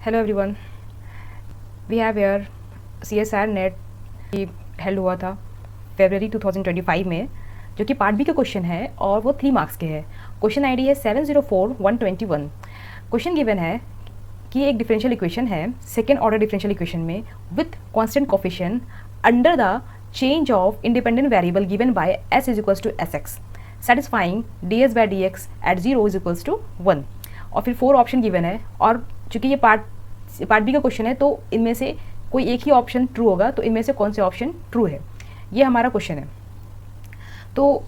Hello everyone, we have here CSR net की held हुआ था फरवरी 2025 में, जो कि पार्ट बी का क्वेश्चन है और वो 3 मार्क्स के है। क्वेश्चन आईडी है 704121। क्वेश्चन गिवन है कि एक डिफरेंशियल इक्वेशन है सेकेंड ऑर्डर डिफरेंशियल इक्वेशन में with constant coefficient under the change of independent variable given by s is equals to sx satisfying ds by dx at 0 is equals to 1। और फिर 4 option given है, और चूंकि ये part B का question है तो इनमें से कोई एक ही ऑप्शन ट्रू होगा, तो इनमें से कौन से ऑप्शन ट्रू है, ये हमारा क्वेश्चन है। तो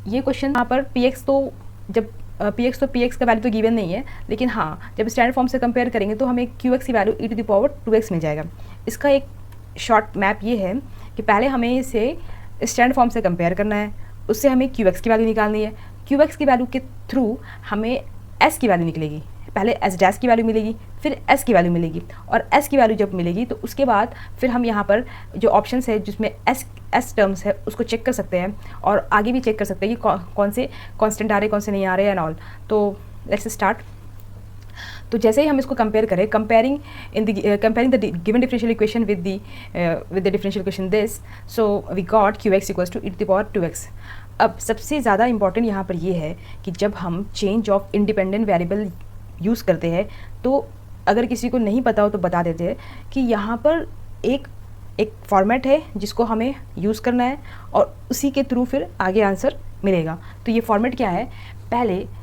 ये क्वेश्चन यहाँ पर px का वैल्यू तो गिवन नहीं है, लेकिन हाँ जब स्टैंडर्ड फॉर्म से कंपेयर करेंगे तो हमें qx की वैल्यू e⁻2x मिल जाएगा। इसका एक शॉर्ट मैप ये है कि पहले हमें इसे स्टैंडर्ड फॉर्म से कंपेयर करना है, उससे हमें qx की वैल्यू निकालनी है। qx की वैल्यू के थ्रू हमें s की वैल्यू निकलेगी, पहले s डैश की वैल्यू मिलेगी, फिर s की वैल्यू मिलेगी, और s की वैल्यू जब मिलेगी तो उसके बाद फिर हम यहाँ पर जो ऑप्शंस है जिसमें s टर्म्स है उसको चेक कर सकते हैं, और आगे भी चेक कर सकते हैं कि कौन से कांस्टेंट आ रहे कौन से नहीं आ रहे एंड ऑल। तो लेट्स स्टार्ट। तो जैसे ही हम इसको कंपेयर करें, comparing the given differential equation with the differential equation this, so we got qx equals to e⁻2x। अब सबसे ज़्यादा इंपॉर्टेंट यहाँ पर ये है कि जब हम change of independent variable use करते हैं, तो अगर किसी को नहीं पता हो तो बता देते हैं कि यहाँ पर एक फॉर्मेट है जिसको हमें यूज़ करना है और उसी के थ्रू फिर आगे आंसर मिलेगा। तो ये फॉर्मेट क्या है,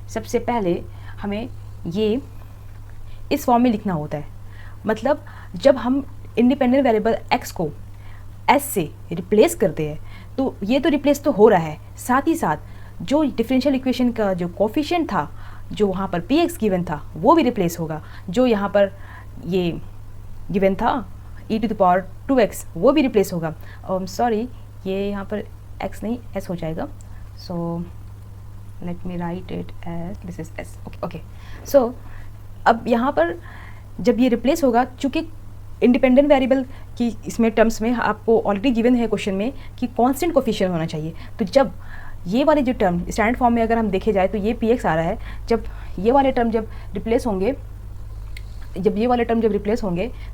सबसे पहले हमें ये इस फॉर्म में लिखना होता है। मतलब जब हम इंडिपेंडेंट वेरिएबल x को s से रिप्लेस करते हैं तो ये तो रिप्लेस तो हो रहा है, साथ ही साथ जो डिफरेंशियल इक्वेशन का जो कोफिशिएंट था, जो वहाँ पर px गिवन था, वो भी रिप्लेस होगा। जो यहाँ पर ये गिवन था e⁻2x, वो भी रिप्लेस होगा। सॉरी, ये यहाँ पर x नहीं s हो जाएगा, so let me write it as this is s। Okay. So अब यहाँ पर जब ये रिप्लेस होगा, चूँकि इंडिपेंडेंट वेरिएबल की इसमें टर्म्स में आपको ऑलरेडी गिवन है क्वेश्चन में कि कांस्टेंट कोफिशिएंट होना चाहिए। तो जब ये वाले जो टर्म स्टैंडर्ड फॉर्म में अगर हम देखे जाए तो ये px आ रहा है, जब ये वाले टर्म जब रिप्लेस होंगे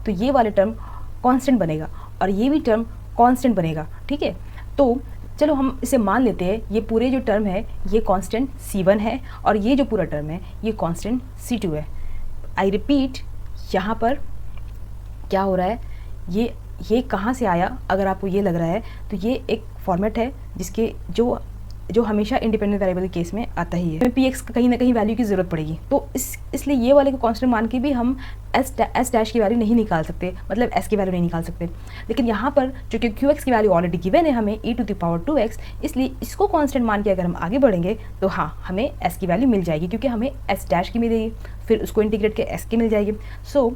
तो ये वाले टर्म कांस्टेंट बनेगा और ये भी टर्म कांस्टेंट बनेगा। ठीक है, तो चलो हम इसे मान लेते हैं, ये पूरे जो टर्म है ये कांस्टेंट c1 है और ये जो पूरा टर्म है ये कांस्टेंट c2 है। आई रिपीट, यहाँ पर क्या हो रहा है, ये कहाँ से आया, अगर आपको ये लग रहा है तो ये एक फॉर्मेट है जिसके जो हमेशा इंडिपेंडेंट वेरिएबल के केस में आता ही है। हमें px का कहीं ना कहीं वैल्यू की ज़रूरत पड़ेगी, तो इसलिए ये वाले को कांस्टेंट मान के भी हम s डैश की वैल्यू नहीं निकाल सकते, मतलब s की वैल्यू नहीं निकाल सकते। लेकिन यहाँ पर चूँकि qx की वैल्यू ऑलरेडी गिवन है हमें e⁻2x, इसलिए इसको कांस्टेंट मान के अगर हम आगे बढ़ेंगे तो हाँ हमें s की वैल्यू मिल जाएगी, क्योंकि हमें s डैश की मिलेगी, फिर उसको इंटीग्रेट के s की मिल जाएगी। सो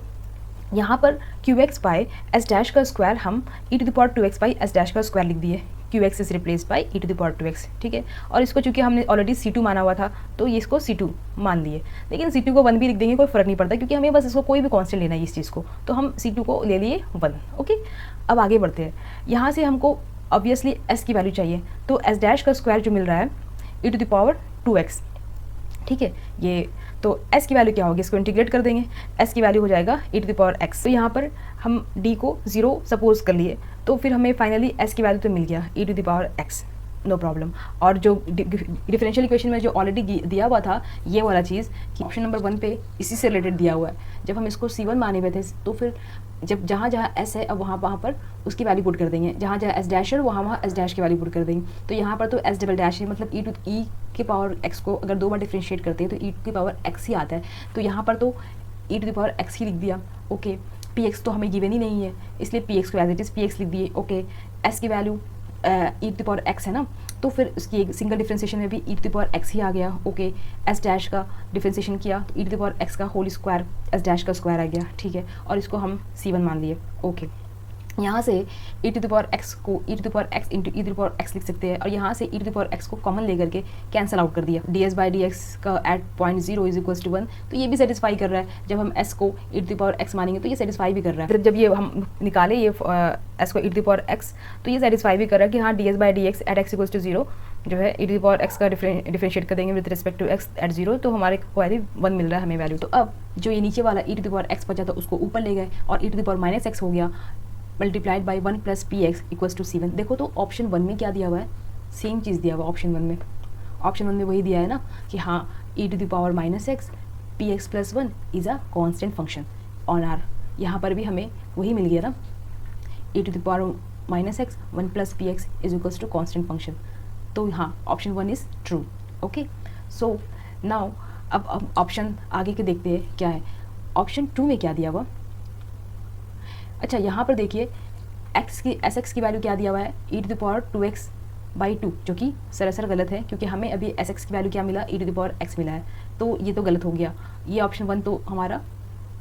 यहाँ पर qx बाय s डैश का स्क्वायर हम e⁻2x बाई s डैश का स्क्वायर लिख दिए, qx is replace by e⁻2x। ठीक है, और इसको चूँकि हमने ऑलरेडी c2 माना हुआ था तो ये इसको c2 मान लिए, लेकिन c2 को 1 भी लिख देंगे, कोई फ़र्क नहीं पड़ता, क्योंकि हमें बस इसको कोई भी कांस्टेंट लेना है इस चीज़ को, तो हम c2 को ले लिए 1। ओके, अब आगे बढ़ते हैं। यहाँ से हमको ऑब्वियसली s की वैल्यू चाहिए, तो s डैश का स्क्वायर जो मिल रहा है e⁻2x। ठीक है, ये तो s की वैल्यू क्या होगी, इसको इंटीग्रेट कर देंगे, s की वैल्यू हो जाएगा e⁻x। तो यहाँ पर हम d को 0 सपोज कर लिए, तो फिर हमें फाइनली s की वैल्यू तो मिल गया e⁻x, नो प्रॉब्लम। और जो डिफरेंशियल इक्वेशन में जो ऑलरेडी दिया हुआ था ये वाला चीज़ कि ऑप्शन नंबर 1 पे इसी से रिलेटेड दिया हुआ है, जब हम इसको c1 माने हुए थे तो फिर जब जहाँ s है अब वहाँ पर उसकी वैल्यू पुट कर देंगे, जहाँ s डैश है वहाँ s डैश की वैल्यू पुट कर देंगे। तो यहाँ पर तो s डबल डैश है, मतलब e⁻x को अगर 2 बार डिफ्रेंशिएट करते हैं तो e⁻x ही आता है, तो यहाँ पर तो e⁻x ही लिख दिया। ओके, px तो हमें गिवन ही नहीं है, इसलिए px को एज इट इज़ px लिख दिए। ओके, s की वैल्यू e⁻x है ना, तो फिर उसकी एक सिंगल डिफ्रेंसिएशन में भी e⁻x ही आ गया। ओके, s डैश का डिफ्रेंसिएशन किया तो e⁻x का होल स्क्वायर s डैश का स्क्वायर आ गया। ठीक है, और इसको हम c1 मान लिए। ओके, यहाँ से e⁻x को e⁻x इंटू e⁻x लिख सकते हैं, और यहाँ से e⁻x को कॉमन लेकर के कैंसिल आउट कर दिया, ds बाई dx का at point 0 is equals to 1, तो ये भी सेटिस्फाई कर रहा है। जब हम s को e⁻x मानेंगे तो ये सेटिस्फाई भी कर रहा है। फिर जब ये हम निकाले ये s को e⁻x, तो ये सेटिस्फाई भी कर रहा है कि हाँ ds by dx at x equals to 0 जो है e to the power x का डिफरेंशिएट कर देंगे with respect to x at 0, तो हमारे को वैल्यू 1 मिल रहा है हमें वैल्यू। तो अब जो ये नीचे वाला e to the power x बचा था उसको ऊपर ले गए और e to the power minus x हो गया multiplied by 1 plus p x equals to C1। देखो तो ऑप्शन 1 में क्या दिया हुआ है, सेम चीज़ दिया हुआ ऑप्शन 1 में। ऑप्शन 1 में वही दिया है ना कि हाँ e to the power minus x p x plus 1 is a constant function on R. यहाँ पर भी हमें वही मिल गया ना, e to the power minus x 1 plus p x is equals to constant function. तो हाँ option 1 is true. Okay, so now अब ऑप्शन आगे के देखते हैं क्या है। ऑप्शन 2 में क्या दिया हुआ, अच्छा यहाँ पर देखिए x की एस की वैल्यू क्या दिया हुआ है e to the power 2x by 2, जो कि सरासर गलत है क्योंकि हमें अभी एस की वैल्यू क्या मिला, e to the power x मिला है, तो ये तो गलत हो गया। ये ऑप्शन 1 तो हमारा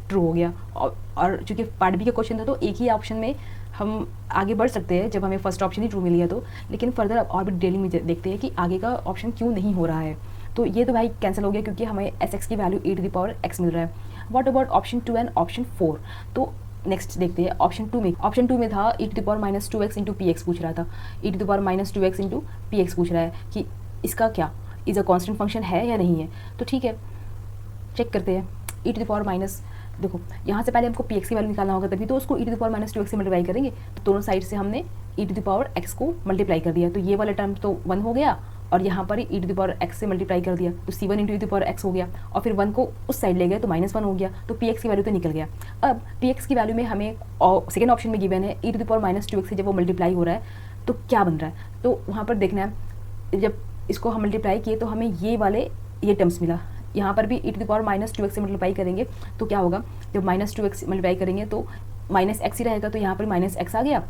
ट्रू हो गया। और चूँकि पार्ट बी का क्वेश्चन था तो एक ही ऑप्शन में हम आगे बढ़ सकते हैं जब हमें फर्स्ट ऑप्शन ही ट्रू मिल गया तो, लेकिन फर्दर और भी डिटेलिंग में देखते हैं कि आगे का ऑप्शन क्यों नहीं हो रहा है। तो ये तो भाई कैंसिल हो गया क्योंकि हमें एस की value e to the power x मिल रहा है। What about option 2 and option 4, तो नेक्स्ट देखते हैं ऑप्शन 2 में। ऑप्शन 2 में था e to the power minus 2x into p x पूछ रहा था, e to the power minus 2x into p x पूछ रहा है कि इसका क्या इज़ अ कॉन्स्टेंट फंक्शन है या नहीं है। तो ठीक है चेक करते हैं। e to the power minus, देखो यहाँ से पहले हमको पी एक्स की वैल्यू निकालना होगा तभी तो उसको e to the power minus 2x से मल्टीप्लाई करेंगे, तो दोनों साइड से हमने e to the power x को मल्टीप्लाई कर दिया, तो ये वाला टर्म तो 1 हो गया और यहाँ पर ही e to the power x से मल्टीप्लाई कर दिया तो C1 into e to the power x हो गया और फिर 1 को उस साइड ले गए तो -1 हो गया, तो px की वैल्यू तो निकल गया। अब px की वैल्यू में हमें सेकेंड ऑप्शन में गिवन है e to the power minus 2x से जब वो मल्टीप्लाई हो रहा है तो क्या बन रहा है, तो वहाँ पर देखना है जब इसको हम मल्टीप्लाई किए तो हमें ये टर्म्स मिला। यहाँ पर भी e to the power minus 2x से मल्टीप्लाई करेंगे तो क्या होगा, जब माइनस 2x मल्टीप्लाई करेंगे तो माइनस x ही रहेगा, तो यहाँ पर माइनस x आ गया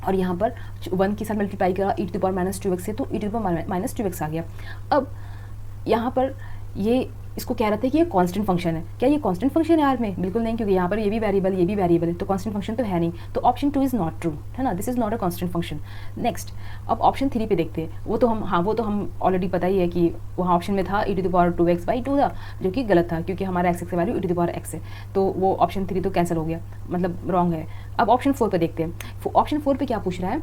और यहाँ पर 1 के साथ मल्टीप्लाई करा e to the power minus 2x से तो e to the power minus 2x आ गया। अब यहाँ पर ये इसको कह रहा था कि ये कांस्टेंट फंक्शन है, क्या ये कांस्टेंट फंक्शन है यार में, बिल्कुल नहीं, क्योंकि यहाँ पर ये भी वेरिएबल है तो कांस्टेंट फंक्शन तो है नहीं, तो ऑप्शन 2 इज़ नॉट ट्रू, है ना, this is not a constant function. Next अब ऑप्शन 3 पे देखते हैं, वो तो हम ऑलरेडी पता ही है कि वहाँ ऑप्शन में था e to the power 2x by 2 था, जो कि गलत था क्योंकि हमारा x की value e to the power x है, तो वो ऑप्शन 3 तो कैंसिल हो गया, मतलब रॉन्ग है। अब ऑप्शन 4 पे देखते हैं। ऑप्शन 4 पे क्या पूछ रहा है,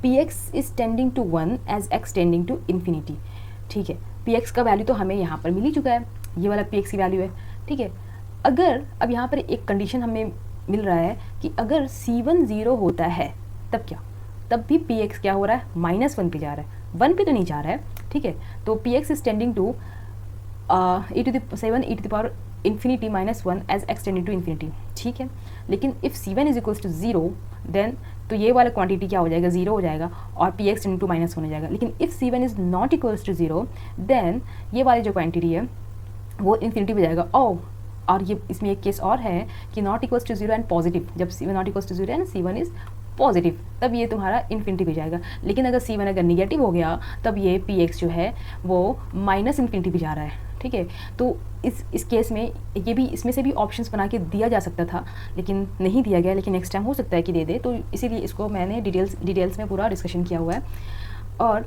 px is tending to 1 as x tending to infinity. ठीक है, px का वैल्यू तो हमें यहाँ पर मिल ही चुका है, ये वाला px की वैल्यू है। ठीक है, अगर अब यहाँ पर एक कंडीशन हमें मिल रहा है कि अगर C1 0 होता है तब क्या, तब भी px क्या हो रहा है, -1 पे जा रहा है, 1 पे तो नहीं जा रहा है। ठीक है, तो px is tending to e to the power infinity -1 as x tending to infinity. ठीक है, लेकिन if C1 is equals to 0 then तो ये वाला क्वांटिटी क्या हो जाएगा, 0 हो जाएगा और px टेंडिंग टू -1 हो जाएगा। लेकिन if C1 is not equals to 0 then ये वाली जो क्वांटिटी है वो इन्फिनिटी पे जाएगा। और ये इसमें एक केस और है कि not equals to 0 and positive, जब C1 not equals to 0 and C1 is positive तब ये तुम्हारा इन्फिनिटी पे जाएगा। लेकिन अगर C1 अगर निगेटिव हो गया तब ये px जो है वो -इन्फिनिटी पे जा रहा है। ठीक है, तो इस केस में ये भी इसमें से भी ऑप्शंस बना के दिया जा सकता था लेकिन नहीं दिया गया, लेकिन नेक्स्ट टाइम हो सकता है कि दे दे, तो इसीलिए इसको मैंने डिटेल्स में पूरा डिस्कशन किया हुआ है। और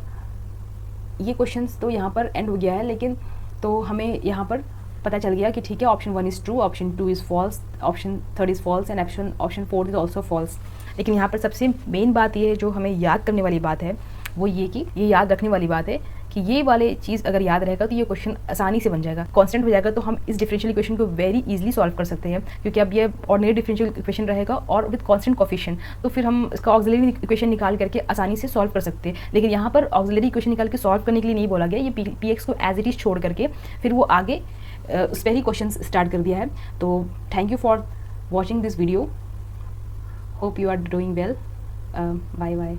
ये क्वेश्चंस तो यहाँ पर एंड हो गया है, लेकिन तो हमें यहाँ पर पता चल गया कि ठीक है option 1 is true, option 2 is false, option 3 is false and option 4 is also false. लेकिन यहाँ पर सबसे मेन बात ये जो हमें याद करने वाली बात है वो ये कि ये याद रखने वाली बात है कि ये वाले चीज़ अगर याद रहेगा तो ये क्वेश्चन आसानी से बन जाएगा, कांस्टेंट हो जाएगा, तो हम इस डिफरेंशियल इक्वेशन को वेरी इजीली सॉल्व कर सकते हैं क्योंकि अब ये ऑर्डिनरी डिफरेंशियल इक्वेशन रहेगा और विद कांस्टेंट कोफिशिएंट, तो फिर हम इसका ऑक्सिलरी इक्वेशन निकाल करके आसानी से सॉल्व कर सकते हैं। लेकिन यहाँ पर ऑक्सिलरी इक्वेशन निकाल के सॉल्व करने के लिए नहीं बोला गया, ये px को एज इट इज़ छोड़ करके फिर वो आगे उस पर ही क्वेश्चन स्टार्ट कर दिया है। तो thank you for watching this video, hope you are doing well, bye bye.